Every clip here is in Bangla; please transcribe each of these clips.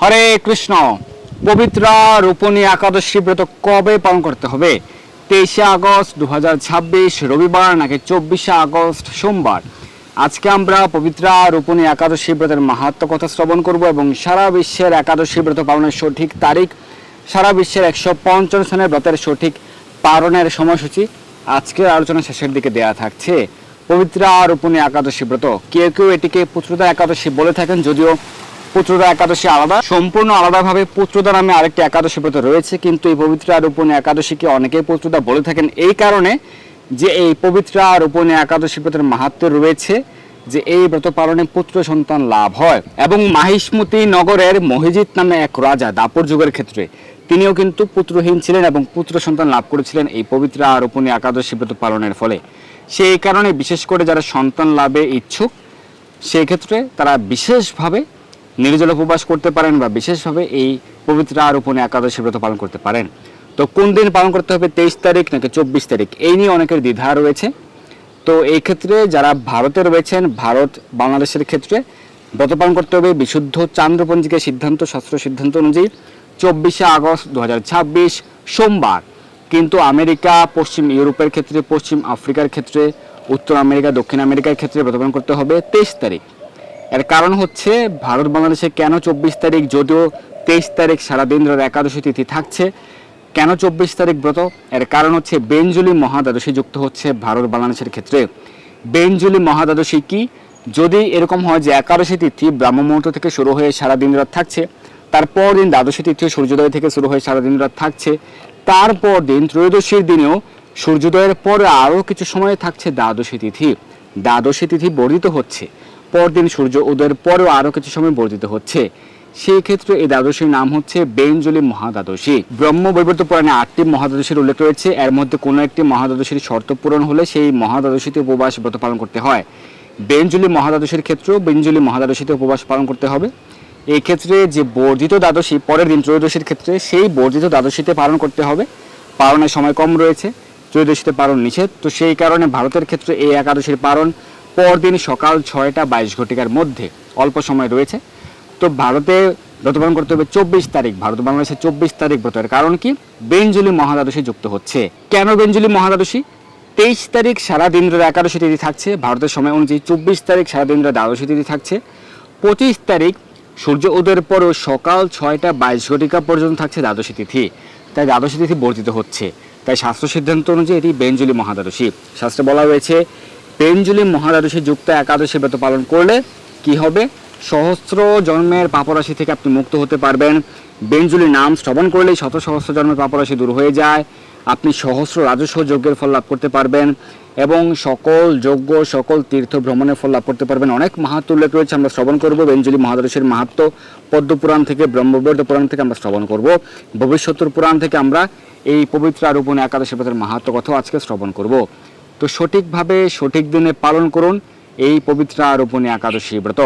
হরে কৃষ্ণ। পবিত্র রূপণী একাদশী ব্রত কবে পালন করতে হবে? 23শে আগস্ট 2026 রবিবার নাকি 24শে আগস্ট সোমবার? আজকে আমরা পবিত্র রূপণী একাদশী ব্রতের মাহাত্ম্য কথা শ্রবণ করব এবং সারা বিশ্বের একাদশী ব্রত পালনের সঠিক তারিখ, সারা বিশ্বের 150 স্থানের ব্রতের সঠিক পালনের সময়সূচি আজকের আলোচনা শেষের দিকে দেয়া থাকছে। পবিত্র রূপণী একাদশী ব্রত, কেউ কেউ এটিকে পুত্রদা একাদশী বলে থাকেন, যদিও পুত্রদা একাদশী আলাদা, সম্পূর্ণ আলাদাভাবে পুত্রদা নামে আরেকটি একাদশী ব্রত রয়েছে। কিন্তু এই পবিত্র রূপণী একাদশীকে অনেকেই পুত্রদা বলে থাকেন এই কারণে যে এই পবিত্র রূপণী একাদশী ব্রতের মাহাত্ম্য রয়েছে যে এই ব্রত পালনে পুত্র সন্তান লাভ হয়। এবং মাহিষ্মতি নগরের মহিজিৎ নামে এক রাজা দাপর যুগের ক্ষেত্রে তিনিও কিন্তু পুত্রহীন ছিলেন এবং পুত্র সন্তান লাভ করেছিলেন এই পবিত্র রূপণী একাদশী ব্রত পালনের ফলে। সেই কারণে বিশেষ করে যারা সন্তান লাভে ইচ্ছুক সেই ক্ষেত্রে তারা বিশেষভাবে নির্জল উপবাস করতে পারেন বা বিশেষভাবে এই পবিত্র রূপণী একাদশী ব্রত পালন করতে পারেন। তো কোন দিন পালন করতে হবে, 23 তারিখ নাকি 24 তারিখ, এই নিয়ে অনেকের দ্বিধা রয়েছে। তো এই ক্ষেত্রে যারা ভারতে রয়েছেন, ভারত বাংলাদেশের ক্ষেত্রে ব্রত পালন করতে হবে বিশুদ্ধ চান্দ্রপঞ্জিকার সিদ্ধান্ত, শাস্ত্র সিদ্ধান্ত অনুযায়ী 24শে আগস্ট 2026 সোমবার। কিন্তু আমেরিকা, পশ্চিম ইউরোপের ক্ষেত্রে, পশ্চিম আফ্রিকার ক্ষেত্রে, উত্তর আমেরিকা, দক্ষিণ আমেরিকার ক্ষেত্রে ব্রত পালন করতে হবে 23 তারিখ। এর কারণ হচ্ছে ভারত বাংলাদেশে কেন 24 তারিখ, যদিও 23 তারিখ সারাদিন ধরে একাদশী তিথি থাকছে, কেন 24 তারিখ ব্রত? এর কারণ হচ্ছে বেঞ্জলি মহাদ্বাদশী যুক্ত হচ্ছে ভারত বাংলাদেশের ক্ষেত্রে। বেঞ্জলি মহাদ্বাদশী কি? যদি এরকম হয় যে একাদশী তিথি ব্রাহ্ম মুহূর্ত থেকে শুরু হয়ে সারাদিন রাত থাকছে, তারপর দিন দ্বাদশী তিথি সূর্যোদয় থেকে শুরু হয়ে সারাদিন রাত থাকছে, তারপর দিন ত্রয়োদশীর দিনেও সূর্যোদয়ের পরে আরও কিছু সময় থাকছে দ্বাদশী তিথি। দ্বাদশী তিথি বর্ধিত হচ্ছে, পরদিন সূর্য উদয়ের পরেও আরও কিছু সময় বর্ধিত হচ্ছে। সেই ক্ষেত্রে এই দ্বাদশীর নাম হচ্ছে বেঞ্জলি মহাদ্বাদশী। ব্রহ্মবৈবর্ত পুরাণে 8টি মহাদ্বাদশীর উল্লেখ রয়েছে। এর মধ্যে কোনো একটি মহাদ্বাদশীর শর্ত পূরণ হলে সেই মহাদ্বাদশীতে উপবাস ব্রত পালন করতে হয়। বেঞ্জলি মহাদ্বাদশীর ক্ষেত্রেও বেঞ্জলি মহাদ্বাদশীতে উপবাস পালন করতে হবে। এই ক্ষেত্রে যে বর্ধিত দ্বাদশী পরের দিন ত্রয়োদশীর ক্ষেত্রে, সেই বর্ধিত দ্বাদশীতে পালন করতে হবে। পালনের সময় কম রয়েছে, ত্রয়োদশীতে পালন নিষেধ। তো সেই কারণে ভারতের ক্ষেত্রে এই একাদশীর পালন পরদিন সকাল 6টা 22 ঘটিকার মধ্যে, অল্প সময় রয়েছে। তো ভারতে ব্রত পালন করতে হবে 24 তারিখ, ভারত বাংলাদেশে 24 তারিখ ব্রতের কারণ কি? বেঞ্জলি মহাদ্বাদশী যুক্ত হচ্ছে। কেন বেঞ্জলি মহাদ্বাদশী? 23 তারিখ সারাদিন ধরে একাদশী তিথি থাকছে ভারতের সময় অনুযায়ী, 24 তারিখ সারাদিন ধরে দ্বাদশী তিথি থাকছে, 25 তারিখ সূর্য উদয়ের পরও সকাল 6টা 22 ঘটিকা পর্যন্ত থাকছে দ্বাদশী তিথি। তাই দ্বাদশী তিথি বর্ধিত হচ্ছে। তাই শাস্ত্র সিদ্ধান্ত অনুযায়ী এটি বেঞ্জলি মহাদ্বাদশী। শাস্ত্রে বলা হয়েছে বেঞ্জলি মহাদ্বাদশী যুক্ত একাদশী ব্রত পালন করলে কি হবে? সহস্র জন্মের পাপরাশি থেকে আপনি মুক্ত হতে পারবেন। বেঞ্জলি নাম শ্রবণ করলেই শত সহস্র জন্মের পাপরাশি দূর হয়ে যায়। আপনি সহস্র রাজস্ব যজ্ঞের ফল লাভ করতে পারবেন এবং সকল যজ্ঞ, সকল তীর্থ ভ্রমণের ফল লাভ করতে পারবেন। অনেক মাহাত্ম্য উল্লেখ রয়েছে, আমরা শ্রবণ করব বেঞ্জলি মহাদ্বাদশীর মাহাত্ম্য। পদ্মপুরাণ থেকে, ব্রহ্মবৈবর্ত পুরাণ থেকে আমরা শ্রবণ করব। ভবিষ্যতের পুরাণ থেকে আমরা এই পবিত্র রূপণী একাদশী ব্রতের মাহাত্ম্য কথাও আজকে শ্রবণ করব। তো সঠিকভাবে সঠিক দিনে পালন করুন এই পবিত্র রূপণী একাদশী ব্রত।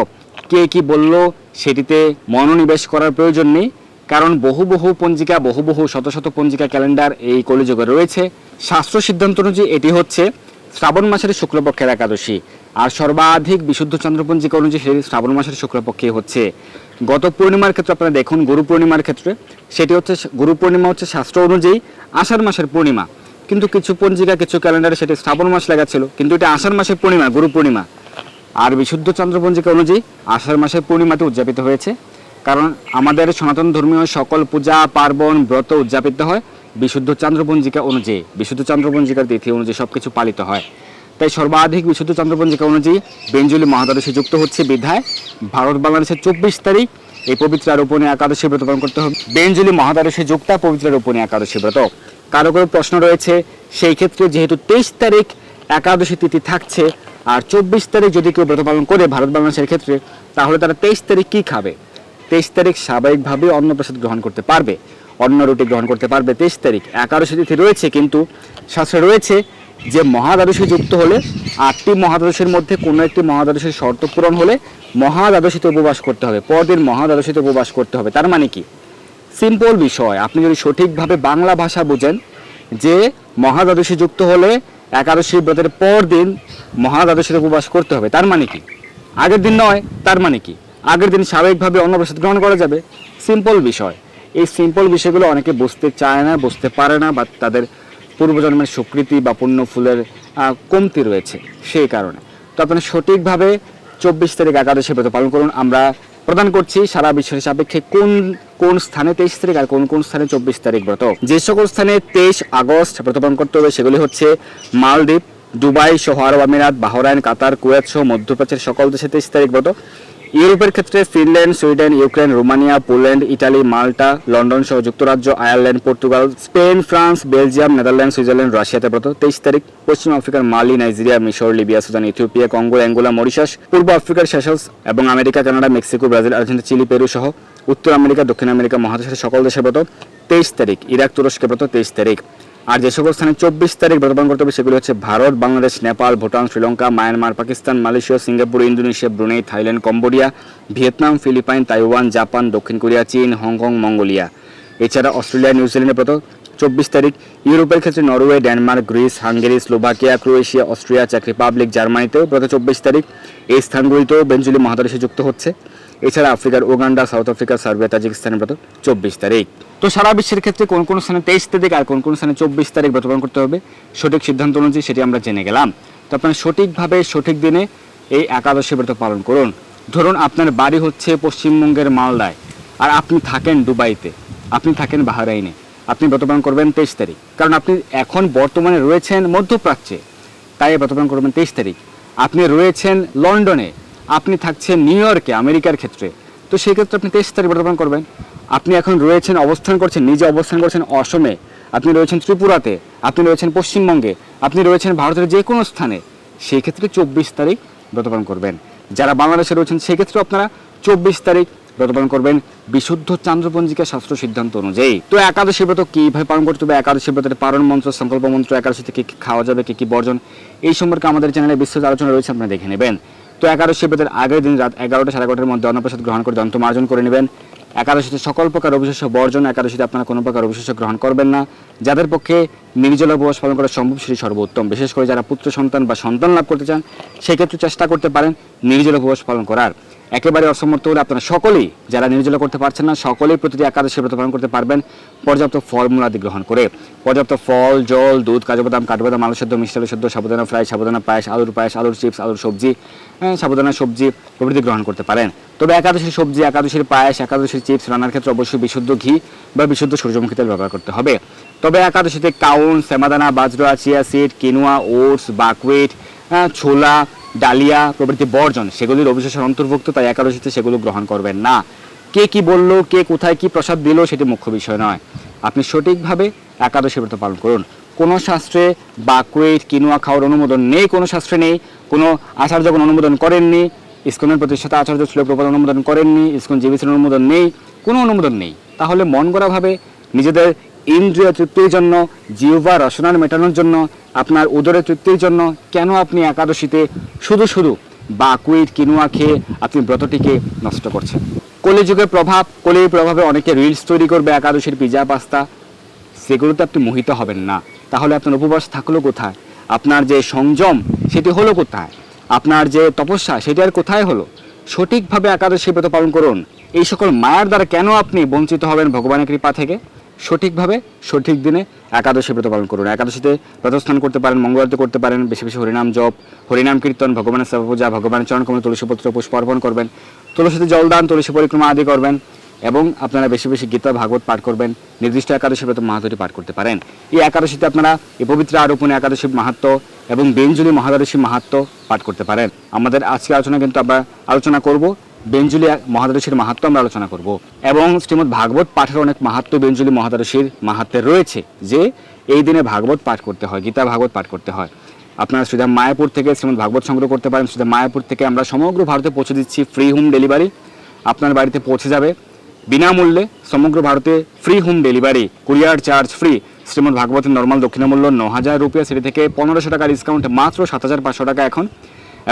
কে কি বলল সেটিতে মনোনিবেশ করার প্রয়োজন নেই, কারণ বহু বহু পঞ্জিকা, বহু বহু শত শত পঞ্জিকা ক্যালেন্ডার এই কলিযুগে রয়েছে। শাস্ত্র সিদ্ধান্ত অনুযায়ী এটি হচ্ছে শ্রাবণ মাসের শুক্লপক্ষের একাদশী, আর সর্বাধিক বিশুদ্ধ চন্দ্রপঞ্জিকা অনুযায়ী সেটি শ্রাবণ মাসের শুক্লপক্ষে হচ্ছে। গত পূর্ণিমার ক্ষেত্রে আপনারা দেখুন, গুরু পূর্ণিমার ক্ষেত্রে সেটি হচ্ছে, গুরু পূর্ণিমা হচ্ছে শাস্ত্র অনুযায়ী আষাঢ় মাসের পূর্ণিমা, কিন্তু কিছু পঞ্জিকা, কিছু ক্যালেন্ডারে সেটি শ্রাবণ মাস লেখা ছিল, কিন্তু এটা আষাঢ় মাসের পূর্ণিমা, গুরু পূর্ণিমা। আর বিশুদ্ধ চন্দ্রপঞ্জিকা অনুযায়ী আষাঢ় মাসের পূর্ণিমাতে উদযাপিত হয়েছে, কারণ আমাদের সনাতন ধর্মীয় সকল পূজা পার্বণ ব্রত উদযাপিত হয় বিশুদ্ধ চন্দ্রপঞ্জিকা অনুযায়ী। বিশুদ্ধ চন্দ্রপঞ্জিকার তিথি অনুযায়ী সবকিছু পালিত হয়। তাই সর্বাধিক বিশুদ্ধ চন্দ্রপঞ্জিকা অনুযায়ী বেঞ্জলি মহাদ্বাদশী যুক্ত হচ্ছে বিধায় ভারত বাংলাদেশের 24 তারিখ এই পবিত্র রূপণী একাদশী ব্রত পালন করতে হবে। বেঞ্জলি মহাদ্বাদশী যুক্ত পবিত্র রূপণী একাদশী ব্রত। কারো কোনো প্রশ্ন রয়েছে, সেই ক্ষেত্রে যেহেতু 23 তারিখ একাদশী তিথি থাকছে আর 24 তারিখ যদি কেউ ব্রত পালন করে ভারত বাংলাদেশের ক্ষেত্রে, তাহলে তারা 23 তারিখ কী খাবে? 23 তারিখ স্বাভাবিকভাবে অন্নপ্রসাদ গ্রহণ করতে পারবে, অন্ন রুটি গ্রহণ করতে পারবে। 23 তারিখ একাদশী তিথি রয়েছে, কিন্তু শাস্ত্রে রয়েছে যে মহাদ্বাদশী যুক্ত হলে 8টি মহাদ্বাদশীর মধ্যে কোনো একটি মহাদ্বাদশীর শর্ত পূরণ হলে মহাদ্বাদশীতে উপবাস করতে হবে, পরদিন মহাদ্বাদশীতে উপবাস করতে হবে। তার মানে কি? সিম্পল বিষয়। আপনি যদি সঠিকভাবে বাংলা ভাষা বুঝেন যে মহাদ্বাদশী যুক্ত হলে একাদশী ব্রতের পর দিন মহাদ্বাদশীতে উপবাস করতে হবে, তার মানে কি? আগের দিন নয়, তার মানে কি? আগের দিন স্বাভাবিকভাবে অন্নপ্রসাদ গ্রহণ করা যাবে। সিম্পল বিষয়। এই সিম্পল বিষয়গুলো অনেকে বুঝতে চায় না, বুঝতে পারে না, বা তাদের পূর্বজন্মের স্বীকৃতি বা পুণ্য ফুলের কমতি রয়েছে সেই কারণে। তো আপনারা সঠিকভাবে 24 তারিখ একাদশী ব্রত পালন করুন। আমরা প্রদান করছি সারা বিশ্বের সাপেক্ষে কোন কোন স্থানে 23 তারিখ আর কোন কোন স্থানে 24 তারিখ ব্রত। যে সকল স্থানে 23 আগস্ট ব্রত পালন করতে হবে সেগুলি হচ্ছে মালদ্বীপ, দুবাই সহ আরব আমিরাত, বাহরাইন, কাতার, কুয়েত সহ মধ্যপ্রাচ্যের সকল দেশে 23 তারিখ ব্রত। ইউরোপের ক্ষেত্রে Finland, Sweden, Ukraine, Romania, Poland, Italy, Malta, London সহ যুক্তরাজ্য, Ireland, Portugal, Spain, France, Belgium, Netherland, Switzerland, রাশিয়াতে ব্রত 23 তারিখ। পশ্চিম আফ্রিকার মালি, নাইজেরিয়া, মিশর, Libya, Sudan, Ethiopia, Congo, Angola, Mauritius, পূর্ব আফ্রিকার সেশলস এবং America, Canada, Mexico, Brazil, Argentina, Chile, Peru সহ উত্তর আমেরিকা, দক্ষিণ আমেরিকা মহাদেশের সকল দেশের ব্রত 23 তারিখ। ইরাক, তুরস্কের ব্রত 23 তারিখ। আর যে সকল স্থানে 24 তারিখ ব্রত পালন করতে হবে সেগুলো হচ্ছে Bharat, Bangladesh, Nepal, Bhutan, Sri Lanka, Myanmar, Pakistan, Malaysia, Singapore, Indonesia, Brunei, Thailand, Cambodia, Vietnam, Philippine, Taiwan, Japan, দক্ষিণ কোরিয়া, চীন, হংকং, মঙ্গোলিয়া। এছাড়া অস্ট্রেলিয়া, নিউজিল্যান্ডের ব্রত 24 তারিখ। ইউরোপের ক্ষেত্রে Norway, Denmark, Greece, Hungary, Slovakia, Croatia, Austria, চেক রিপাবলিক, জার্মানিতেও ব্রত 24 তারিখ। এই স্থানগুলিতেও বেঞ্জুলি মহাদেশে যুক্ত হচ্ছে। এছাড়া আফ্রিকার উগান্ডা, সাউথ আফ্রিকা, সার্বিয়া, তাজিকিস্তানের ব্রত 24 তারিখ। তো সারা বিশ্বের ক্ষেত্রে কোন কোন স্থানে 23 তারিখ আর কোন কোন স্থানে 24 তারিখ ব্রত পালন করতে হবে সঠিক সিদ্ধান্ত অনুযায়ী সেটি আমরা জেনে গেলাম। তো আপনারা সঠিকভাবে সঠিক দিনে এই একাদশী ব্রত পালন করুন। ধরুন আপনার বাড়ি হচ্ছে পশ্চিমবঙ্গের মালদায় আর আপনি থাকেন দুবাইতে, আপনি থাকেন বাহরাইনে, আপনি ব্রত পালন করবেন 23 তারিখ। কারণ আপনি এখন বর্তমানে রয়েছেন মধ্যপ্রাচ্যে, তাই ব্রত পালন করবেন 23 তারিখ। আপনি রয়েছেন লন্ডনে, আপনি থাকছেন নিউ ইয়র্কে আমেরিকার ক্ষেত্রে, তো সেই ক্ষেত্রে আপনি 23 তারিখ ব্রত পালন করবেন। আপনি এখন রয়েছেন, অবস্থান করছেন, নিজে অবস্থান করছেন অসমে, আপনি রয়েছেন ত্রিপুরাতে, আপনি রয়েছেন পশ্চিমবঙ্গে, আপনি রয়েছেন ভারতের যে কোনো স্থানে, সেই ক্ষেত্রে 24 তারিখ ব্রত পালন করবেন। যারা বাংলাদেশে রয়েছেন সেই ক্ষেত্রে আপনারা 24 তারিখ ব্রত পালন করবেন বিশুদ্ধ চান্দ্রপঞ্জিকা শাস্ত্র সিদ্ধান্ত অনুযায়ী। তো একাদশী ব্রত কিভাবে পালন করতে হবে, একাদশী ব্রতের পারণ মন্ত্র, সংকল্প মন্ত্র, একাদশীতে কি খাওয়া যাবে, কি বর্জন, এই সম্পর্কে আমাদের চ্যানেলে বিস্তৃত আলোচনা রয়েছে, আপনারা দেখে নেবেন। তো একাদশী ব্রতের আগের দিন রাত 11টা সাড়ে 11টার মধ্যে অন্নপ্রসাদ গ্রহণ করে দন্ত মার্জন করে নেবেন। একাদশীতে সকল প্রকার অবিশ্বাস্য বর্জন, একাদশীতে আপনারা কোনো প্রকার অবিশ্বাস্য গ্রহণ করবেন না। যাদের পক্ষে নির্জলা উপবাস পালন করা সম্ভব সেটি সর্বোত্তম। বিশেষ করে যারা পুত্র সন্তান বা সন্তান লাভ করতে চান সেক্ষেত্রে চেষ্টা করতে পারেন নির্জলা উপবাস পালন করার। একেবারে অসমর্থ হলে আপনারা সকলেই, যারা নির্জলা করতে পারছেন না, সকলেই প্রতিটি একাদশী ব্রত পালন করতে পারবেন পর্যাপ্ত ফলমূলাদি গ্রহণ করে। পর্যাপ্ত ফল, জল, দুধ, কাজুবাদাম, কাঠবাদাম, আলু সেদ্ধ, মিষ্টি আলু সেদ্ধ, সাবুদানা ফ্রাই, সাবুদানা পায়েস, আলুর পায়েস, আলুর চিপস, আলুর সবজি, সাবুদানা সবজি প্রভৃতি গ্রহণ করতে পারেন। তবে একাদশীর সবজি, একাদশীর পায়েস, একাদশীর চিপস রান্নার ক্ষেত্রে অবশ্যই বিশুদ্ধ ঘি বা বিশুদ্ধ সূর্যমুখী তেল ব্যবহার করতে হবে। তবে একাদশীতে কাউন, সেমাদানা, বাজরা, চিয়া সিড, কিনোয়া, ওটস, বাকওয়িট, ছোলা, ডালিয়া প্রভৃতি বর্জন, সেগুলির অবিশ্বাসের অন্তর্ভুক্ত, তাই একাদশীতে সেগুলো গ্রহণ করবেন না। কে কি বলল, কে কোথায় কি প্রসাদ দিল সেটি মুখ্য বিষয় নয়। আপনি সঠিকভাবে একাদশী ব্রত পালন করুন। কোনো শাস্ত্রে বাকওয়িট, কিনোয়া খাওয়ার অনুমোদন নেই, কোনো শাস্ত্রে নেই। কোনো আচার্যগণ অনুমোদন করেননি, ইসকনের প্রতিষ্ঠাতা আচার্য ছিল প্রপাত অনুমোদন করেননি, ইসকন জীবিসের অনুমোদন নেই, কোনো অনুমোদন নেই। তাহলে মন গড়াভাবে নিজেদের ইন্দ্রিয় তৃপ্তির জন্য, জিহ্বা রসনার মেটানোর জন্য, আপনার উদরের তৃপ্তির জন্য কেন আপনি একাদশীতে শুধু শুধু বাকওয়িট, কিনোয়া খেয়ে আপনি ব্রতটিকে নষ্ট করছেন? কলিযুগের প্রভাব, কলির প্রভাবে অনেকে রিলস তৈরি করবে একাদশীর পিজা পাস্তা, সেগুলোতে আপনি মোহিত হবেন না। তাহলে আপনার উপবাস থাকলো কোথায়? আপনার যে সংযম সেটি হলো কোথায়? আপনার যে তপস্যা সেটি আর কোথায় হলো? সঠিকভাবে একাদশী ব্রত পালন করুন। এই সকল মায়ার দ্বারা কেন আপনি বঞ্চিত হবেন ভগবানের কৃপা থেকে? সঠিকভাবে সঠিক দিনে একাদশী ব্রত পালন করুন। একাদশীতে ব্রতস্থান করতে পারেন, মঙ্গলারতি করতে পারেন, বেশি বেশি হরিনাম জপ, হরিনাম কীর্তন, ভগবানের সেবা পূজা, ভগবানের চরণকমলে তুলসীপত্র পুষ্প অর্পণ করবেন, তুলসীতে জলদান, তুলসী পরিক্রমা আদি করবেন এবং আপনারা বেশি বেশি গীতা ভাগবত পাঠ করবেন। নির্দিষ্ট একাদশী ব্রত মাহাত্ম্যটি পাঠ করতে পারেন। এই একাদশীতে আপনারা এই পবিত্র আরোপণী একাদশী মাহাত্ম্য এবং বেঞ্জুলি মহাদ্বাদশী মাহাত্ম্য পাঠ করতে পারেন। আমাদের আজকে আলোচনা কিন্তু আমরা আলোচনা করব বেঞ্জুলি মহাদ্বাদশীর মাহাত্ম্য আমরা আলোচনা করব এবং শ্রীমদ্ ভাগবত পাঠের অনেক মাহাত্ম্য বেঞ্জুলি মহাদ্বাদশীর মাহাত্ম্যে রয়েছে, যে এই দিনে ভাগবত পাঠ করতে হয়, গীতা ভাগবত পাঠ করতে হয়। আপনারা শ্রীধাম মায়াপুর থেকে শ্রীমদ্ ভাগবত সংগ্রহ করতে পারেন। শ্রীধাম মায়াপুর থেকে আমরা সমগ্র ভারতে পৌঁছে দিচ্ছি, ফ্রি হোম ডেলিভারি আপনার বাড়িতে পৌঁছে যাবে বিনামূল্যে। সমগ্র ভারতে free home delivery, courier charge free. শ্রীমদ্ ভাগবতের নর্মাল দক্ষিণা মূল্য 9,000 রুপিয়া, সেটি থেকে 1500 টাকা ডিসকাউন্ট মাত্র 7,500 টাকা এখন,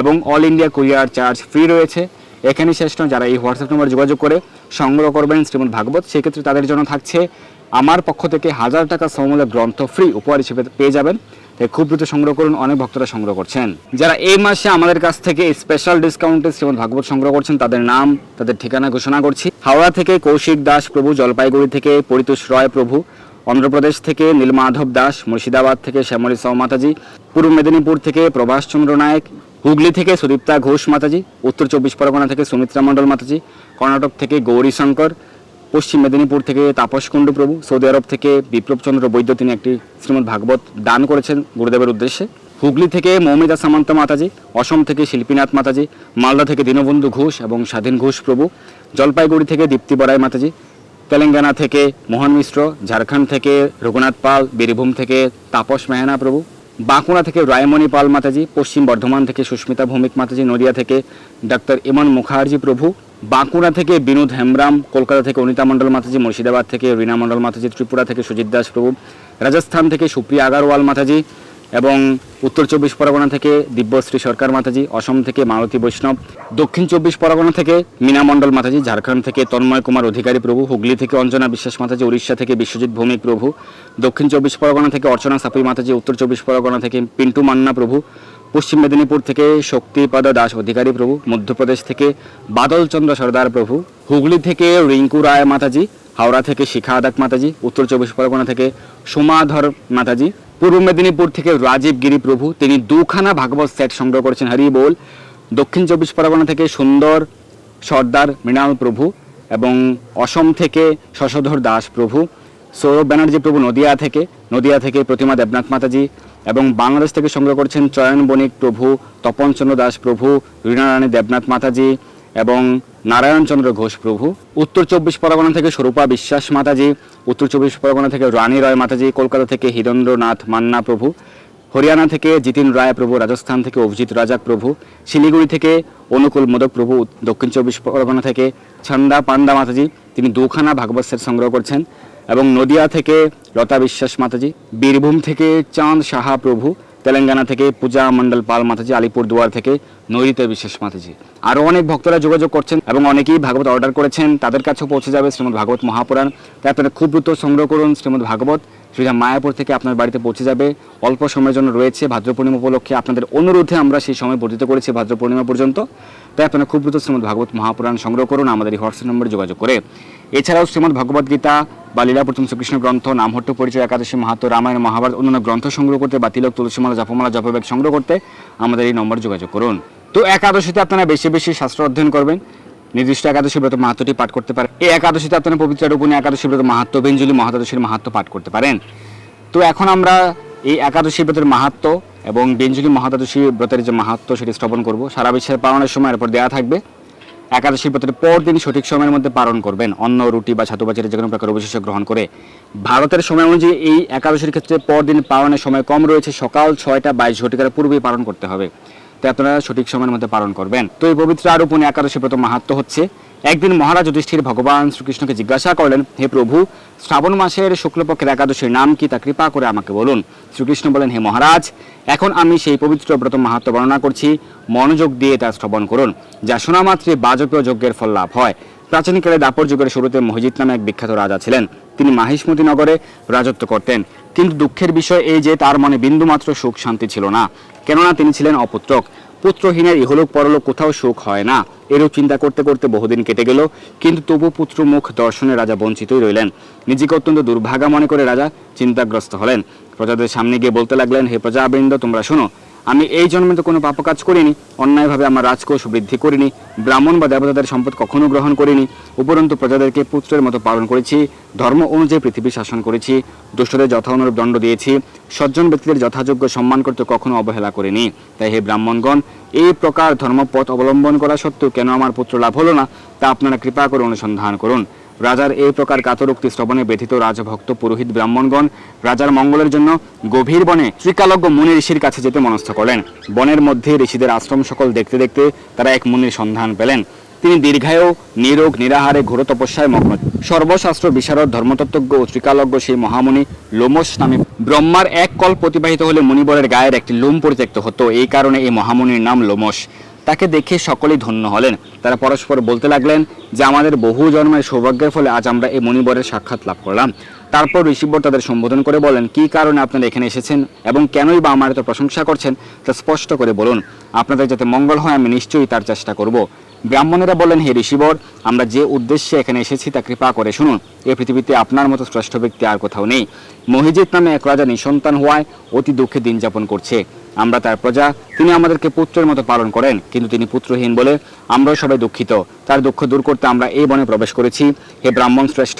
এবং all India courier charge free রয়েছে। এখানে শেষ নয়, যারা এই হোয়াটসঅ্যাপ নম্বরে যোগাযোগ করে সংগ্রহ করবেন শ্রীমদ্ ভাগবত, সেক্ষেত্রে তাদের জন্য থাকছে আমার পক্ষ থেকে 1000 টাকা সমমূল্যের গ্রন্থ ফ্রি উপহার হিসেবে পেয়ে যাবেন। তাই খুব দ্রুত সংগ্রহ করুন, অনেক ভক্তরা সংগ্রহ করছেন। যারা এই মাসে আমাদের কাছ থেকে স্পেশাল ডিসকাউন্টে শ্রীমদ্ ভাগবত সংগ্রহ করছেন তাদের নাম, তাদের ঠিকানা ঘোষণা করছি। হাওড়া থেকে কৌশিক দাস প্রভু, জলপাইগুড়ি থেকে পরিতোষ রয় প্রভু, অন্ধ্রপ্রদেশ থেকে নীলমাধব দাস, মুর্শিদাবাদ থেকে শ্যামলী সাউ মাতাজি, পূর্ব মেদিনীপুর থেকে প্রভাস চন্দ্র নায়ক, হুগলি থেকে সুদীপ্তা ঘোষ মাতাজি, উত্তর 24 পরগনা থেকে সুমিত্রা মণ্ডল মাতাজি, কর্ণাটক থেকে গৌরী শঙ্কর, পশ্চিম মেদিনীপুর থেকে তাপস কুণ্ডু প্রভু, সৌদি আরব থেকে বিপ্লবচন্দ্র বৈদ্য, তিনি একটি শ্রীমদ্ ভাগবত দান করেছেন গুরুদেবের উদ্দেশ্যে, হুগলি থেকে মৌমিতা সামন্ত মাতাজি, অসম থেকে শিল্পীনাথ মাতাজি, মালদা থেকে দীনবন্ধু ঘোষ এবং স্বাধীন ঘোষ প্রভু, জলপাইগুড়ি থেকে দীপ্তি বড়াই মাতাজি, তেলেঙ্গানা থেকে মোহন মিশ্র, ঝাড়খণ্ড থেকে রঘুনাথ পাল, বীরভূম থেকে তাপস মেহনা প্রভু, বাঁকুড়া থেকে রায়মণি পাল মাতাজি, পশ্চিম বর্ধমান থেকে সুস্মিতা ভৌমিক মাতাজি, নদিয়া থেকে ডক্টর ইমন মুখার্জি প্রভু, বাঁকুড়া থেকে বিনোদ হেমব্রাম, কলকাতা থেকে অনিতা মণ্ডল মাতাজি, মুর্শিদাবাদ থেকে রীনা মণ্ডল মাতাজি, ত্রিপুরা থেকে সুজিত দাস প্রভু, রাজস্থান থেকে সুপ্রিয়া আগারওয়াল মাতাজি এবং উত্তর 24 পরগনা থেকে দিব্যশ্রী সরকার মাতাজি, অসম থেকে মালতী বৈষ্ণব, দক্ষিণ 24 পরগনা থেকে মীনা মণ্ডল মাতাজি, ঝাড়খণ্ড থেকে তন্ময় কুমার অধিকারী প্রভু, হুগলি থেকে অঞ্জনা বিশ্বাস মাতাজি, উড়িষ্যা থেকে বিশ্বজিৎ ভৌমিক প্রভু, দক্ষিণ 24 পরগনা থেকে অর্চনা সাপি মাতাজি, উত্তর 24 পরগনা থেকে পিন্টু মান্না প্রভু, পশ্চিম মেদিনীপুর থেকে শক্তিপদ দাস অধিকারী প্রভু, মধ্যপ্রদেশ থেকে বাদল চন্দ্র সর্দার প্রভু, হুগলি থেকে রিঙ্কু রায় মাতাজি, হাওড়া থেকে শিখা আদাক মাতাজি, উত্তর 24 পরগনা থেকে সোমাধর মাতাজি, পূর্ব মেদিনীপুর থেকে রাজীব গিরি প্রভু, তিনি দুখানা ভাগবত সেট সংগ্রহ করেছেন, হরি বল। দক্ষিণ 24 পরগনা থেকে সুন্দর সর্দার মৃণাল প্রভু এবং অসম থেকে শশধর দাস প্রভু, সৌরভ ব্যানার্জি প্রভু নদিয়া থেকে প্রতিমা দেবনাথ মাতাজি এবং বাংলাদেশ থেকে সংগ্রহ করেছেন চয়ন বণিক প্রভু, তপন চন্দ্র দাস প্রভু, রীনা রানী দেবনাথ মাতাজি এবং নারায়ণ চন্দ্র ঘোষ প্রভু, উত্তর 24 পরগনা থেকে স্বরূপা বিশ্বাস মাতাজি, উত্তর 24 পরগনা থেকে রানী রয় মাতাজি, কলকাতা থেকে হীরেন্দ্রনাথ মান্না প্রভু, হরিয়ানা থেকে জিতিন রায় প্রভু, রাজস্থান থেকে অভিজিৎ রাজাক প্রভু, শিলিগুড়ি থেকে অনুকূল মোদক প্রভু, দক্ষিণ 24 পরগনা থেকে ছন্দা পান্ডা মাতাজি, তিনি দুখানা ভাগবত সেট সংগ্রহ করছেন এবং নদিয়া থেকে লতা বিশ্বাস মাতাজি, বীরভূম থেকে চাঁদ সাহা প্রভু, তেলেঙ্গানা থেকে পূজা মণ্ডল পাল মাতাজি, আলিপুরদুয়ার থেকে নৈরিতা বিশ্বাস মাতাজি। আরও অনেক ভক্তরা যোগাযোগ করছেন এবং অনেকেই ভাগবত অর্ডার করেছেন, তাদের কাছেও পৌঁছে যাবে শ্রীমদ্ ভাগবত মহাপুরাণ। তাই আপনারা খুব দ্রুত সংগ্রহ করুন। শ্রীমদ্ ভাগবত শ্রীধাম মায়াপুর থেকে আপনার বাড়িতে পৌঁছে যাবে, অল্প সময়ের জন্য রয়েছে। ভাদ্র পূর্ণিমা উপলক্ষে আপনাদের অনুরোধে আমরা সেই সময় বর্ধিত করেছি ভাদ্র পূর্ণিমা পর্যন্ত। তাই আপনারা খুব দ্রুত শ্রীমদ্ ভাগবত মহাপুরাণ সংগ্রহ করুন আমাদের এই হোয়াটসঅ্যাপ নম্বরে যোগাযোগ করে। এছাড়াও শ্রীমদ্ ভগবদ গীতা বা লীলাপ্রথম শ্রীকৃষ্ণ গ্রন্থ, নামহট্ট পরিচয়, একাদশী মাহাত্ম্য, রামায়ণ, মহাভারত, অন্যান্য গ্রন্থ সংগ্রহ করতে বা তিলক, তুলসীমালা, জপমালা, জপব্যাগ সংগ্রহ করতে আমাদের এই নম্বরে যোগাযোগ করুন। তো একাদশীতে আপনারা বেশি বেশি শাস্ত্র অধ্যয়ন করবেন, নির্দিষ্ট একাদশী ব্রত মাহাত্ম্যটি পাঠ করতে পারেন। এই একাদশীতে আপনারা পবিত্র রূপণী একাদশী ব্রত মাহাত্ম্য, বেঞ্জলি মহাদ্বাদশীর মাহাত্ম্য পাঠ করতে পারেন। তো এখন আমরা এই একাদশী ব্রতের মাহাত্ম্য এবং বেঞ্জলি মহাদ্বাদশী ব্রতের যে মাহাত্ম্য সেটি শ্রবণ করব। সারা বিশ্বের পালনের সময় এরপর দেওয়া থাকবে। একাদশী ব্রতের পর দিন সঠিক সময়ের মধ্যে পালন করবেন, অন্ন, রুটি বা ছাতু বাজারে যে কোনো প্রকার অবশিষ্ট গ্রহণ করে। ভারতের সময় অনুযায়ী এই একাদশীর ক্ষেত্রে পরদিন পালনের সময় কম রয়েছে, সকাল 6টা 22 ঘটিকার পূর্বেই পালন করতে হবে। তাই আপনারা সঠিক সময়ের মধ্যে পালন করবেন। তো এই পবিত্র আরোপণী একাদশী ব্রত মাহাত্ম্য হচ্ছে, একদিন মহারাজ যুধিষ্ঠির ভগবান শ্রীকৃষ্ণকে জিজ্ঞাসা করলেন, হে প্রভু, শ্রাবণ মাসের শুক্লপক্ষের একাদশীর নাম কি, তা কৃপা করে আমাকে বলুন। শ্রীকৃষ্ণ বলেন, হে মহারাজ, এখন আমি সেই পবিত্র ব্রত মাহাত্ম্য বর্ণনা করছি, মনোযোগ দিয়ে তা শ্রবণ করুন, যা শোনা মাত্রে বাজপেয় যজ্ঞের ফল লাভ হয়। প্রাচীনকালে দাপর যুগের শুরুতে মহিজিৎ নামে এক বিখ্যাত রাজা ছিলেন। তিনি মাহিষ্মতি নগরে রাজত্ব করতেন, কিন্তু দুঃখের বিষয় এই যে তার মনে বিন্দুমাত্র সুখ শান্তি ছিল না, কেননা তিনি ছিলেন অপুত্রক। পুত্রহীনের ইহলোক পরলোক কোথাও সুখ হয় না। এরূপ চিন্তা করতে করতে বহুদিন কেটে গেল, কিন্তু তবু পুত্র মুখ দর্শনে রাজা বঞ্চিতই রইলেন। নিজেকে অত্যন্ত দুর্ভাগা মনে করে রাজা চিন্তাগ্রস্ত হলেন। প্রজাদের সামনে গিয়ে বলতে লাগলেন, হে প্রজাবৃন্দ, তোমরা শোনো, আমি এই জন্মে তো কোনো পাপ কাজ করিনি, অন্যায়ভাবে আমার রাজকোষ বৃদ্ধি করিনি, ব্রাহ্মণ বা দেবতাদের সম্পদ কখনো গ্রহণ করিনি, উপরন্তু প্রজাদেরকে পুত্রের মতো পালন করেছি, ধর্ম অনুযায়ী পৃথিবী শাসন করেছি, দুষ্টদের যথা অনুরূপ দণ্ড দিয়েছি, সজ্জন ব্যক্তিদের যথাযোগ্য সম্মান করতে কখনো অবহেলা করিনি। তাই হে ব্রাহ্মণগণ, এই প্রকার ধর্মপথ অবলম্বন করা সত্ত্বেও কেন আমার পুত্র লাভ হলো না, তা আপনারা কৃপা করে অনুসন্ধান করুন। রাজার এই প্রকার কাতরোক্তি শ্রবণে ব্যথিত রাজভক্ত পুরোহিত ব্রাহ্মণগণ রাজার মঙ্গলের জন্য গভীর বনে ত্রিকালজ্ঞ মুনি ঋষির কাছে যেতে মনস্থ করলেন। বনের মধ্যে ঋষিদের আশ্রম সকল দেখতে দেখতে তারা এক মুনির সন্ধান পেলেন। তিনি দীর্ঘায়ু, নিরোগ, নিরাহারে ঘোর তপস্যায় মগ্ন। সর্বশাস্ত্র বিশারদ, ধর্মতত্ত্বজ্ঞ ও ত্রিকালজ্ঞ সেই মহামুনি লোমশ নামে ব্রহ্মার এক কল্প অতিবাহিত হলে মুনিবরের গায়ের একটি লোম পরিত্যক্ত হতো। এই কারণে এই মহামুনির নাম লোমশ। তাকে দেখে সকলেই ধন্য হলেন। তারা পরস্পর বলতে লাগলেন যে আমাদের বহু জন্মের সৌভাগ্যের ফলে আজ আমরা এই মণিবরের সাক্ষাৎ লাভ করলাম। তারপর ঋষিবর তাদের সম্বোধন করে বলেন, কী কারণে আপনারা এখানে এসেছেন এবং কেনই বা আমার এত প্রশংসা করছেন তা স্পষ্ট করে বলুন। আপনাদের যাতে মঙ্গল হয় আমি নিশ্চয়ই তার চেষ্টা করব। ব্রাহ্মণেরা বললেন, হে ঋষিবর, আমরা যে উদ্দেশ্যে এখানে এসেছি তা কৃপা করে শুনুন। এই পৃথিবীতে আপনার মতো শ্রেষ্ঠ ব্যক্তি আর কোথাও নেই। মহিজিৎ নামে এক রাজা নিঃসন্তান হওয়ায় অতি দুঃখে দিন যাপন করছে। আমরা তার প্রজা, তিনি আমাদেরকে পুত্রের মতো পালন করেন, কিন্তু তিনি পুত্রহীন বলে আমরাও সবাই দুঃখিত। তার দুঃখ দূর করতে আমরা এই বনে প্রবেশ করেছি। হে ব্রাহ্মণ শ্রেষ্ঠ,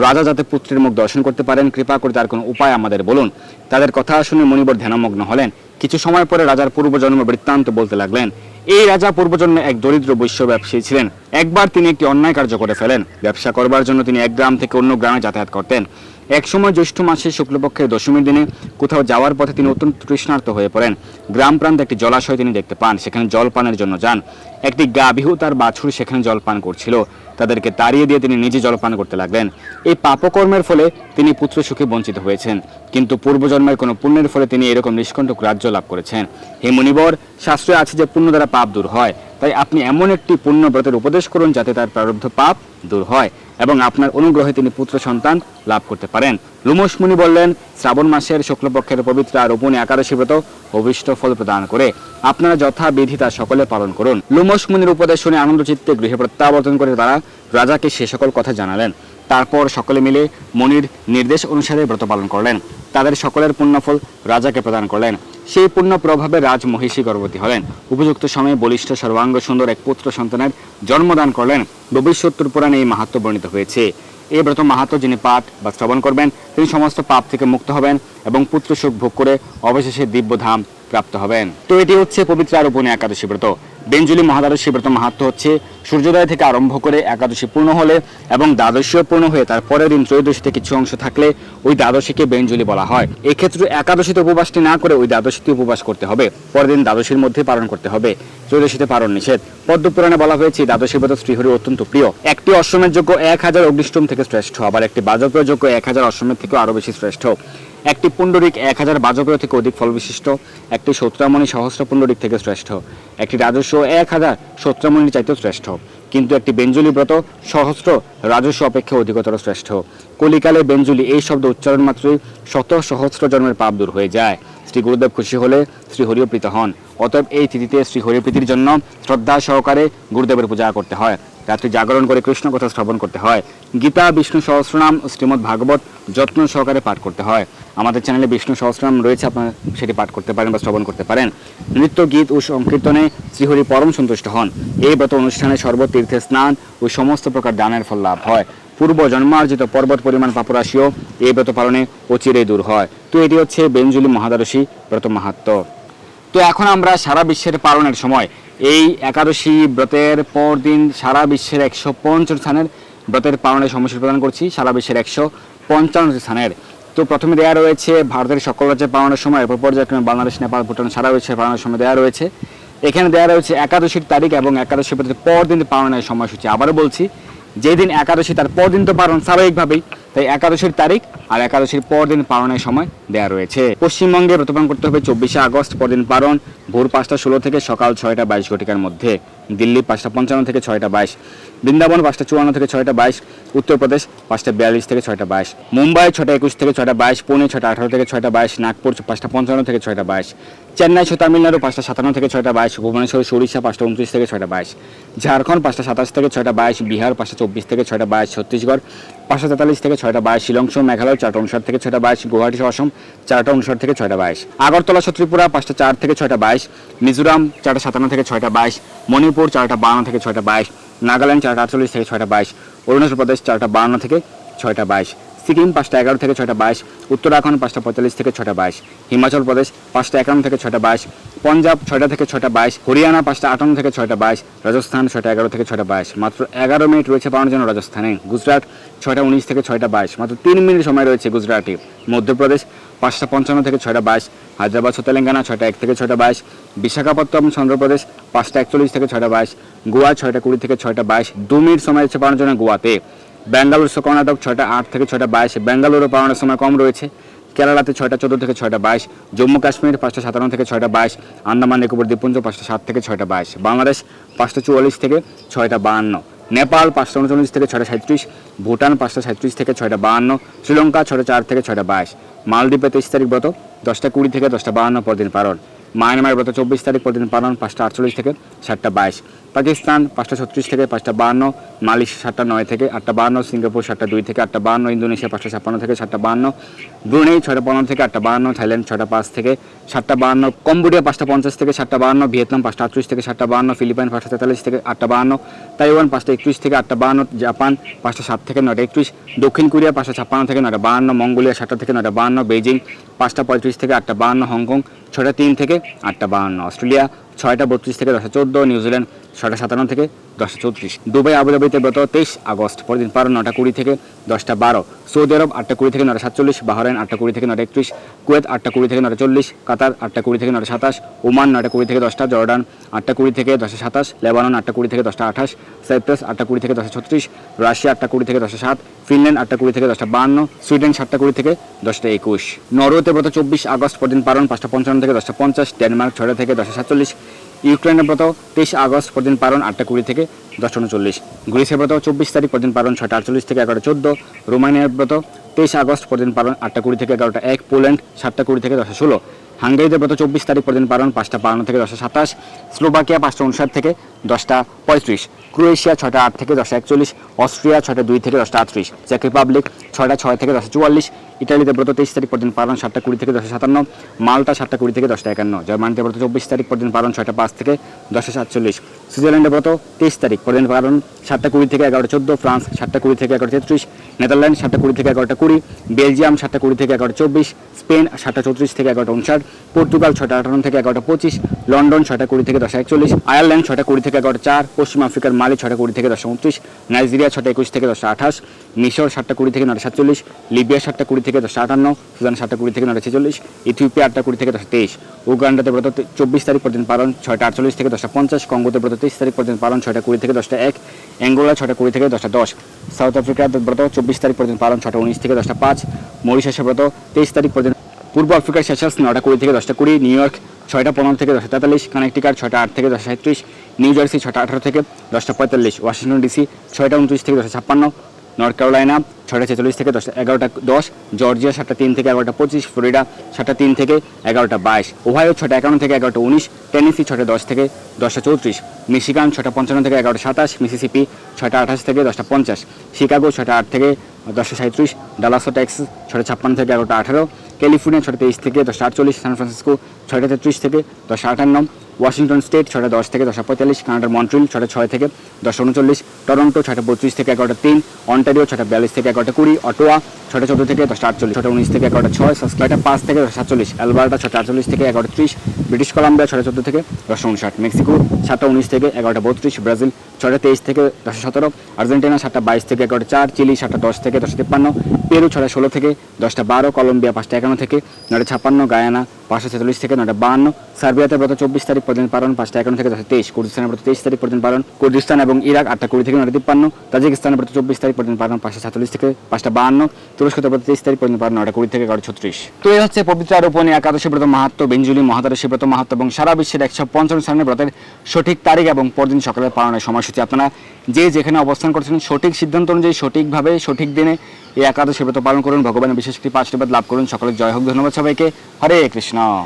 রাজা যাতে পুত্রের মুখ দর্শন করতে পারেন, কৃপা করে তার কোনো উপায় আমাদের বলুন। তাদের কথা শুনে মণিবর ধ্যানমগ্ন হলেন। কিছু সময় পরে রাজার পূর্বজন্ম বৃত্তান্ত বলতে লাগলেন। এই রাজা পূর্বজন্মে এক দরিদ্র বৈশ্য ব্যবসায়ী ছিলেন। একবার তিনি একটি অন্যায় কার্য করে ফেলেন। ব্যবসা করবার জন্য তিনি এক গ্রাম থেকে অন্য গ্রামে যাতায়াত করতেন। এক সময় জ্যৈষ্ঠ মাসের শুক্লপক্ষের দশমীর দিনে কোথাও যাওয়ার পথে তিনি অত্যন্ত তৃষ্ণার্ত হয়ে পড়েন। গ্রাম প্রান্তে একটি জলাশয় তিনি দেখতে পান। সেখানে জল পানের জন্য যান। একটি গাভীও তার বাছুর সেখানে জল পান করছিল। তাদেরকে তাড়িয়ে দিয়ে তিনি নিজে জলপান করতে লাগলেন। এই পাপকর্মের ফলে তিনি পুত্র সুখে বঞ্চিত হয়েছেন, কিন্তু পূর্বজন্মের কোনো পুণ্যের ফলে তিনি এরকম নিষ্কণ্টক রাজ্য লাভ করেছেন। হে মুনিবর, শাস্ত্রে আছে যে পুণ্য দ্বারা পাপ দূর হয়। তাই আপনি এমন একটি পুণ্য ব্রতের উপদেশ করুন যাতে তার প্রারব্ধ পাপ দূর হয় এবং আপনার অনুগ্রহে তিনি পুত্র সন্তান লাভ করতে পারেন। লুমস মুনি বললেন, শ্রাবণ মাসের শুক্লপক্ষের পবিত্র রোপণী একাদশী ব্রত অভিষ্ট ফল প্রদান করে আপনারা যথাবিধি তা সকলে পালন করুন। লুমস মুনির উপদেশ শুনে আনন্দচিত্তে গৃহে প্রত্যাবর্তন করে তারা রাজাকে সে সকল কথা জানালেন। তারপর সকলে মিলে মুনির নির্দেশ অনুসারে ব্রত পালন করলেন। তাদের সকলের পুণ্যফল রাজাকে প্রদান করলেন। সেই পুণ্য প্রভাবে রাজ মহিষী গর্ভবতী হলেন। উপযুক্ত সময়ে বলিষ্ঠ সর্বাঙ্গ সুন্দর এক পুত্র সন্তানের জন্মদান করলেন। ভবিষ্যৎ পুরাণে এই মাহাত্ম্য বর্ণিত হয়েছে। এই ব্রত মাহাত্ম্য যিনি পাঠ বা শ্রবণ করবেন তিনি সমস্ত পাপ থেকে মুক্ত হবেন এবং পুত্র সুখ ভোগ করে অবশেষে দিব্যধাম প্রাপ্ত হবেন। তো এটি হচ্ছে পবিত্র রোপণী একাদশী ব্রত। বেঞ্জুলি মহাদ্বাদশী ব্রত মাহাত্ম্য হচ্ছে সূর্যোদয় থেকে আরম্ভ করে একাদশী পূর্ণ হলে এবং দ্বাদশীও পূর্ণ হয়ে তার পরের দিন ত্রয়োদশীতে কিছু অংশ থাকলে ওই দ্বাদশীকে বেঞ্জুলি বলা হয়। এক্ষেত্রে একাদশীতে উপবাসটি না করে ওই দ্বাদশীতে উপবাস করতে হবে। পরের দিন দ্বাদশীর মধ্যে পালন করতে হবে। ত্রয়োদশীতে পালন নিষেধ। পদ্মপুরাণে বলা হয়েছে দ্বাদশী ব্রত শ্রীহরি অত্যন্ত প্রিয়। একটি অশ্বমের যোগ্য 1000 অগ্নিষ্টম থেকে শ্রেষ্ঠ, আবার একটি বাজপেয় যোগ্য 1000 অশ্বমের থেকেও আরো বেশি শ্রেষ্ঠ। একটি পুণ্ডরিক 1000 বাজপেয় থেকে অধিক ফল বিশিষ্ট। একটি সৌত্রামণি সহস্র পুণ্ডরিক থেকে শ্রেষ্ঠ। একটি রাজস্ব 1000 সৌত্রামণির চাইতেও শ্রেষ্ঠ। কিন্তু একটি বেঞ্জুলি ব্রত সহস্র রাজস্ব অপেক্ষা অধিকতর শ্রেষ্ঠ। কলিকালে বেঞ্জুলি এই শব্দ উচ্চারণ মাত্রই শত সহস্র জন্মের পাপ দূর হয়ে যায়। শ্রী গুরুদেব খুশি হলে শ্রী হরিও প্রীত হন। অতএব এই তিথিতে শ্রী হরি প্রীতির জন্য শ্রদ্ধা সহকারে গুরুদেবের পূজা করতে হয়। রাত্রি জাগরণ করে কৃষ্ণ কথা শ্রবণ করতে হয়। গীতা, বিষ্ণু সহস্রনাম ও শ্রীমদ্ ভাগবত যত্ন সহকারে পাঠ করতে হয়। আমাদের চ্যানেলে বিষ্ণু সহস্রনাম রয়েছে, আপনারা সেটি পাঠ করতে পারেন বা শ্রবণ করতে পারেন। নৃত্য, গীত ও সংকীর্তনে শ্রীহরি পরম সন্তুষ্ট হন। এই ব্রত অনুষ্ঠানে সর্বতীর্থে স্নান ও সমস্ত প্রকার দানের ফল লাভ হয়। পূর্ব জন্মার্জিত পর্বত পরিমাণ পাপরাশিও এই ব্রত পালনে অচিরেই দূর হয়। তো এটি হচ্ছে বেঞ্জুলি মহাদ্বাদশী ব্রত মাহাত্ম্য। তো এখন আমরা সারা বিশ্বের পালনের সময় এই একাদশী ব্রতের পর দিন সারা বিশ্বের 150 স্থানের ব্রতের পালনের সময়সূচি প্রদান করছি। সারা বিশ্বের 155 স্থানের। তো প্রথমে দেওয়া রয়েছে ভারতের সকল রাজ্যে পালনের সময়, এরপর পর্যায়ক্রমে বাংলাদেশ, নেপাল, ভুটান সারা বিশ্বের পালনের সময় দেওয়া রয়েছে। এখানে দেওয়া রয়েছে একাদশীর তারিখ এবং একাদশী ব্রতের পর দিন পালনের সময়সূচি। আবারও বলছি, যেদিন একাদশী তার পর দিন তো পালন স্বাভাবিকভাবেই, তাই একাদশীর তারিখ আর একাদশীর পর দিন পালনের সময় দেওয়া রয়েছে। পশ্চিমবঙ্গে ব্রত পালন করতে হবে 24শে আগস্ট, পরদিন পালন ভোর 5টা 16 থেকে সকাল 6টা 22 ঘটিকার মধ্যে। দিল্লি 5টা 55 থেকে 6টা 22, বৃন্দাবন 5টা 54 থেকে 6টা 22, উত্তরপ্রদেশ 5টা 42 থেকে 6টা 22, মুম্বাই 6টা 21 থেকে 6টা 22, পুনে 6টা 18 থেকে 6টা 22, নাগপুর 5টা 55 থেকে 6টা 22, চেন্নাই তামিলনাড়ু 5টা 57 থেকে 6টা 22, ভুবনেশ্বর সরিষা 5টা 29 থেকে 6টা 22, ঝাড়খণ্ড 5টা 27 থেকে 6টা 22, বিহার 5টা 24 থেকে 6টা 22, ছত্তিশগড় 5টা 43 থেকে 6টা 22, শিলং মেঘালয় 4টা 59 থেকে 6টা 22, গুয়াহাটি অসম 4টা 59 থেকে 6টা 22, আগরতলা ত্রিপুরা 5টা 4 থেকে 6টা 22, মিজোরাম 4টা 57 থেকে 6টা 22, মণিপুর 4টা 52 থেকে 6টা 22, নাগাল্যান্ড 4টা 48 থেকে 6টা 22, অরুণাচল প্রদেশ 4টা 52 থেকে 6টা 22, সিকিম 5টা 11 থেকে 6টা 22, উত্তরাখণ্ড 5টা 45 থেকে 6টা 22, হিমাচল প্রদেশ 5টা 51 থেকে 6টা 22, পঞ্জাব 6টা থেকে 6টা 22, হরিয়ানা 5টা 58 থেকে 6টা 22, রাজস্থান 6টা 11 থেকে 6টা 22, মাত্র 11 মিনিট রয়েছে পাওয়ার জন্য রাজস্থানে, গুজরাট 6টা 19 থেকে 6টা 22, মাত্র 3 মিনিট সময় রয়েছে গুজরাটে, মধ্যপ্রদেশ 5টা 55 থেকে 6টা 22, হায়দ্রাবাদ তেলেঙ্গানা 6টা 1 থেকে 6টা 22, বিশাখাপত্তনম চন্দ্রপ্রদেশ 5টা 41 থেকে 6টা 22, গোয়া 6টা 20 থেকে 6টা 22, 2 মিনিট সময় রয়েছে পাওয়ার জন্য গোয়াতে, বেঙ্গালুরু কর্ণাটক 6টা 8 থেকে 6টা 22, বেঙ্গালুরু পাওয়ানোর সময় কম রয়েছে, কেরালাতে 6টা 14 থেকে 6টা 22, জম্মু কাশ্মীর 5টা 57 থেকে 6টা 22, আন্দামান নিকোবর দ্বীপপুঞ্জ 5টা 7 থেকে 6টা 22, বাংলাদেশ 5টা 44 থেকে 6টা 52, নেপাল 5টা 39 থেকে 6টা 37, ভুটান 5টা 37 থেকে 6টা 52, শ্রীলঙ্কা 6টা 4 থেকে 6টা 22, মালদ্বীপে 23 তারিখ ব্রত 10টা 20 থেকে 10টা 52 পরদিন পালন, মায়ানমার ব্রত 24 তারিখ পরদিন পালন 5টা 48 থেকে 7টা 22, পাকিস্তান 5টা 36 থেকে 5টা 52, মালয়েশিয়া 7টা 9 থেকে 8টা 52, সিঙ্গাপুর 7টা 2 থেকে 8টা 52, ইন্দোনেশিয়া 5টা 56 থেকে 7টা 52, ব্রুনেই 6টা 15 থেকে 8টা 52, থাইল্যান্ড 6টা 5 থেকে 7টা 52, কম্বোডিয়া 5টা 50 থেকে 7টা 52, ভিয়েতনাম 5টা 38 থেকে 7টা 52, ফিলিপাইন 5টা 43 থেকে 8টা 52, তাইওয়ান 5টা 21 থেকে 8টা 52, জাপান 5টা 7 থেকে 9টা 21, দক্ষিণ কোরিয়া 5টা 56 থেকে 9টা 52, মঙ্গোলিয়া 7টা থেকে 9টা 52, বেইজিং 5টা 35 থেকে 8টা 52, হংকং 6টা 3 থেকে 8টা 52, অস্ট্রেলিয়া 6টা 32 থেকে 10টা 14, নিউজিল্যান্ড 6টা 57 থেকে 10টা 34, দুবাই আবুধাবিতে ব্রত 23 আগস্ট পরদিন পালন 9টা 20 থেকে 10টা 12, সৌদি আরব 8টা 20 থেকে 9টা 47, বাহরাইন 8টা 20 থেকে 9টা 31, কুয়েত 8টা 20 থেকে 9টা 40, কাতার 8টা 20 থেকে 9টা 27, ওমান 9টা 20 থেকে 10টা, জর্ডান 8টা 20 থেকে 10টা 27, লেবানন 8টা 20 থেকে 10টা 28, সাইপ্রাস 8টা 20 থেকে 10টা 36, রাশিয়া 8টা 20 থেকে 10টা 7, ফিনল্যান্ড 8টা 20 থেকে 10টা 52, সুইডেন 7টা 20 থেকে 10টা 21, নরওয়েতে ব্রত 24 আগস্ট পরদিন পালন 5টা 55 থেকে 10টা 50, ডেনমার্ক 6টা থেকে 10টা 47, ইউক্রেনের ব্রত 23 আগস্ট পরদিন পালন 8টা 20 থেকে 10টা 39, গ্রিসের ব্রত 24 তারিখ পরদিন পালন 6টা 48 থেকে 11টা 14, রোমানিয়ার ব্রত 23 আগস্ট পরদিন পালন 8টা 20 থেকে 11টা 1, পোল্যান্ড 7টা 20 থেকে 10টা 16, হাঙ্গেরিতে ব্রত 24 তারিখ পরদিন পালন 5টা 52 থেকে 10টা 27, স্লোভাকিয়া 5টা 59 থেকে 10টা 35, ক্রোয়েশিয়া 6টা 8 থেকে 10টা 41, অস্ট্রিয়া 6টা 2 থেকে 10টা 38, চেক রিপাবলিক 6টা 6 থেকে 10টা 44, ইটালিতে ব্রত 23 তারিখ পরদিন পালন 7টা 20 থেকে 10টা 57, মাল্টা 7টা 20 থেকে 10টা 51, জার্মানিতে ব্রত 24 তারিখ পরদিন পালন 6টা 5 থেকে 10টা 47, সুইজারল্যান্ডে ব্রত 23 তারিখ পরদিন পালন 7টা 20 থেকে 11টা 14, ফ্রান্স 7টা 20 থেকে 11টা 33, নেদারল্যান্ড 7টা 20 থেকে 11টা 20, বেলজিয়াম 7টা 20 থেকে 11টা 24, স্পেন 7টা 34 থেকে 11টা 59, পর্তুগাল 6টা 58 থেকে 11টা 25, লন্ডন 6টা 20 থেকে 10টা 41, আয়ারল্যান্ড 6টা 20 থেকে 11টা 4, পশ্চিম আফ্রিকার মালি 6টা 20 থেকে 10টা 29, নাইজেরিয়া 6টা 21 থেকে 10টা 28, মিশর 7টা 20 থেকে 9টা 47, লিবিয়া 7টা 20 থেকে 10টা 58, সুদান 7টা 20 থেকে 9টা 46, ইথিওপিয়া 8টা 20 থেকে 10টা 23, উগান্ডাতে ব্রত 24 তারিখ পরদিন পালন 6টা 48 থেকে 10টা 50, কঙ্গোতে ব্রত 23 তারিখ পরদিন পালন 6টা 20 থেকে 10টা 1, অ্যাঙ্গোলা 6টা 20 থেকে 10টা 10, সাউথ আফ্রিকার ব্রত 24 তারিখ পরদিন পালন 6টা 19 থেকে 10টা 5, মরিশাসের ব্রত 23 তারিখ পরদিন, পূর্ব আফ্রিকার সেশালস 9টা 20 থেকে 10টা 20, নিউ ইয়র্ক 6টা 15 থেকে 10টা 43, কানেকটিকাট 6টা 8 থেকে 10টা 37, নিউ জার্সি 6টা 18 থেকে 10টা 45, ওয়াশিংটন ডিসি 6টা 29 থেকে 10টা 56, নর্থ ক্যারোলাইনা 6টা 46 থেকে 10টা 11টা 10, জর্জিয়া 7টা 3 থেকে 11টা 25, ফ্লোরিডা 7টা 3 থেকে 11টা 22, ওহাইও 6টা 51 থেকে 11টা 19, টেনেসি 6টা 10 থেকে 10টা 34, মিশিগান 6টা 55 থেকে 11টা 27, মিসিসিপি 6টা 28 থেকে 10টা 50, শিকাগো 6টা 8 থেকে 10টা 37, ডালাসো টেক্সাস 6টা 56 থেকে 11টা 18, ক্যালিফোর্নিয়া 6টা 23 থেকে 10টা 48, সান ফ্রান্সিসকো 6টা 33 থেকে 10টা 58, ওয়াশিংটন স্টেট 6টা 10 থেকে 10টা 45, কানাডার মন্ট্রিল 6টা 6 থেকে 10টা 39, টরন্টো 6টা 32 থেকে 11টা 3, অন্টারিও 6টা 42 থেকে 11টা 20, অটোয়া 6টা 14 থেকে 10টা 48, 6টা 19 থেকে 11টা 6, সাসকাচুয়ান 5 থেকে 10টা 47, অ্যালবার্টা 6টা 48 থেকে 11টা 30, ব্রিটিশ কলাম্বিয়া 6টা 14 থেকে 10টা 59, মেক্সিকো 7টা 19 থেকে 11টা 32, ব্রাজিল 6টা 23 থেকে 10টা 17, আর্জেন্টিনা 7টা 22 থেকে 11টা 4, চিলি 7টা 10 থেকে 10টা 53, পেরু 6টা 16 থেকে 10টা 12, কলম্বিয়া 5টা 51 থেকে 9টা 56, গায়ানা 5টা 46 থেকে 9টা 52, সার্বিয়াতে ব্রত 24 তারিখ পরদিন পালন 5টা 51 থেকে 10টা 23, কুর্দিস্তানের ব্রত 23 তারিখ পরদিন পালন, কুর্দিস্তান এবং ইরাক 8টা 20 থেকে 9টা 53, তাজিকিস্তানের ব্রত 24 তারিখ পরদিন পালন 5টা 47 থেকে 5টা 52, তুরস্কতে ব্রত 23 তারিখ পরদিন পালন 9টা 20 থেকে 11টা 36। তো এই হচ্ছে পবিত্র রোপণী একাদশী ব্রত মাহাত্ম্য, বেঞ্জুলি মহাদ্বাদশী ব্রত মাহাত্ম্য এবং সারা বিশ্বের 150 স্থানের ব্রতের সঠিক তারিখ এবং পরদিন সকালের পালনের সময়সূচি। আপনারা যে যেখানে অবস্থান করছেন সঠিক সিদ্ধান্ত অনুযায়ী সঠিকভাবে সঠিক দিনে এই একাদশী ব্রত পালন করুন, ভগবানের বিশেষ কৃপা আশীর্বাদ লাভ করুন। সকলের জয় হোক। ধন্যবাদ সবাইকে। হরে কৃষ্ণ।